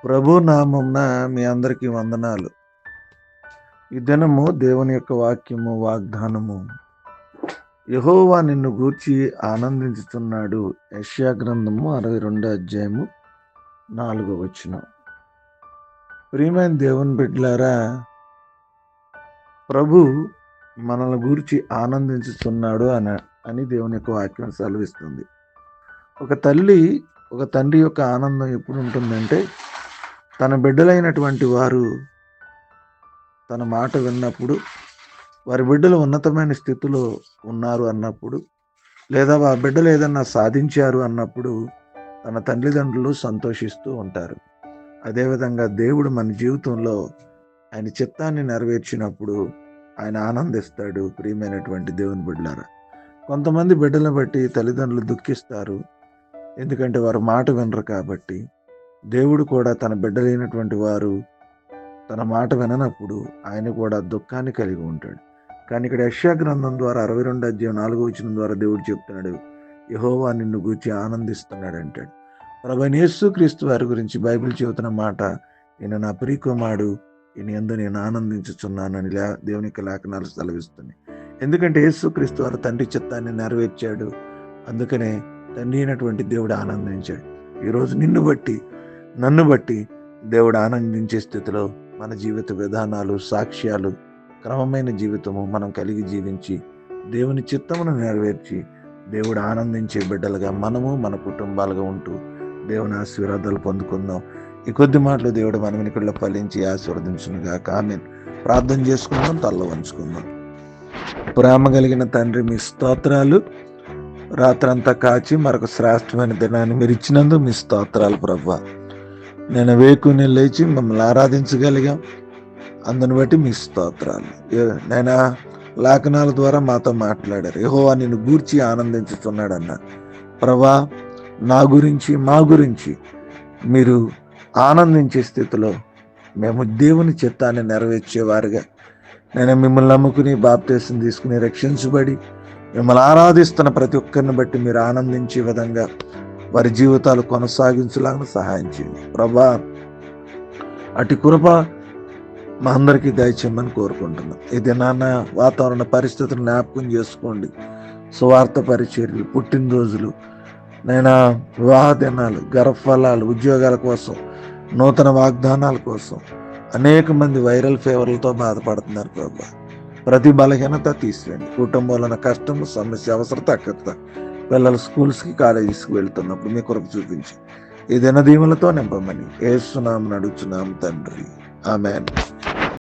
ప్రభు నామమున మీ అందరికీ వందనాలు. ఈ దినము దేవుని యొక్క వాక్యము, వాగ్దానము. యెహోవా నిన్ను గూర్చి ఆనందించుచున్నాడు. యెషయా గ్రంథము 62 అధ్యాయము 4వ వచనం. ప్రియమైన దేవుని బిడ్డలారా, ప్రభు మనల్ని గూర్చి ఆనందించుచున్నాడు అని దేవుని యొక్క వాక్యం సెలవిస్తుంది. ఒక తండ్రి యొక్క ఆనందం ఎప్పుడు ఉంటుందంటే, తన బిడ్డలైనటువంటి వారు తన మాట విన్నప్పుడు, వారి బిడ్డలు ఉన్నతమైన స్థితిలో ఉన్నారు అన్నప్పుడు, లేదా వారి బిడ్డలు ఏదన్నా సాధించారు అన్నప్పుడు తన తల్లిదండ్రులు సంతోషిస్తూ ఉంటారు. అదేవిధంగా దేవుడు మన జీవితంలో ఆయన చిత్తాన్ని నెరవేర్చినప్పుడు ఆయన ఆనందిస్తాడు. ప్రియమైనటువంటి దేవుని బిడ్డలారా, కొంతమంది బిడ్డలను బట్టి తల్లిదండ్రులు దుఃఖిస్తారు. ఎందుకంటే వారు మాట వినరు కాబట్టి. దేవుడు కూడా తన బిడ్డలైనటువంటి వారు తన మాట విననప్పుడు ఆయన కూడా దుఃఖాన్ని కలిగి ఉంటాడు. కానీ ఇక్కడ యెషయా గ్రంథం ద్వారా 62 అధ్యాయం 4వ వచనం ద్వారా దేవుడు చెప్తున్నాడు, యెహోవా నిన్ను గూర్చి ఆనందిస్తున్నాడు అంటాడు. ప్రభువైన యేసుక్రీస్తు వారి గురించి బైబిల్ చెబుతున్న మాట, ఈయన నా ప్రియకుమారుడు, ఈయన యందు నేను ఆనందించుచున్నానని దేవుని యొక్క లేఖనాలు సెలవిస్తున్నాయి. ఎందుకంటే యేసుక్రీస్తు వారు తండ్రి చిత్తాన్ని నెరవేర్చాడు. అందుకనే తండ్రి అయినటువంటి దేవుడు ఆనందించాడు. ఈరోజు నిన్ను బట్టి, నన్ను బట్టి దేవుడు ఆనందించే స్థితిలో మన జీవిత విధానాలు, సాక్ష్యాలు, క్రమమైన జీవితము మనం కలిగి జీవించి దేవుని చిత్తమును నెరవేర్చి దేవుడు ఆనందించే బిడ్డలుగా మనము మన కుటుంబాలుగా ఉంటూ దేవుని ఆశీర్వాదాలు పొందుకుందాం. ఈ కొద్ది మాటలు దేవుడు మన వెనుకల్లో ఫలించి ఆశీర్వదించునుగాక. ఆమేన్. ప్రార్థన చేసుకుందాం, తల్ల వంచుకుందాం. ప్రేమ కలిగిన తండ్రి, మీ స్తోత్రాలు. రాత్రంతా కాచి మరొక శ్రేష్టమైన దినాన్ని మీరు ఇచ్చినందుకు మీ స్తోత్రాలు ప్రభువా. నేను వేకుని లేచి మిమ్మల్ని ఆరాధించగలిగాం, అందుని బట్టి మీ స్తోత్రాలు. నేను లేఖనాల ద్వారా మాతో మాట్లాడారు. యెహోవా నిన్ను గూర్చి ఆనందించుతున్నాడు అన్నారు. ప్రభా, నా గురించి, మా గురించి మీరు ఆనందించే స్థితిలో మేము దేవుని చిత్తాన్ని నెరవేర్చేవారుగా, నేను మిమ్మల్ని నమ్ముకుని బాప్తీసం తీసుకుని రక్షించబడి మిమ్మల్ని ఆరాధిస్తున్న ప్రతి ఒక్కరిని బట్టి మీరు ఆనందించే విధంగా వారి జీవితాలు కొనసాగించలాగా సహాయం చేయండి ప్రభా. అటు కృప మా అందరికీ దయచేయమని కోరుకుంటున్నాం. ఇది నాన్న వాతావరణ పరిస్థితులు జ్ఞాపకం చేసుకోండి. సువార్త పరిచర్యలు, పుట్టినరోజులు, నైనా వివాహ దినాలు, గర్భఫలాలు, ఉద్యోగాల కోసం, నూతన వాగ్దానాల కోసం అనేక మంది వైరల్ ఫీవర్లతో బాధపడుతున్నారు ప్రభా. ప్రతి బలహీనత తీసివేయండి. కుటుంబంలో కష్టము, సమస్య, అవసరత, అక్కత, పిల్లలు స్కూల్స్కి, కాలేజెస్కి వెళ్తున్నప్పుడు మీ కొరకు చూపించి ఈ దినదీవులతో నింపమని యేసు నామమున అడుగుచున్నాము తండ్రి. ఆమేన్.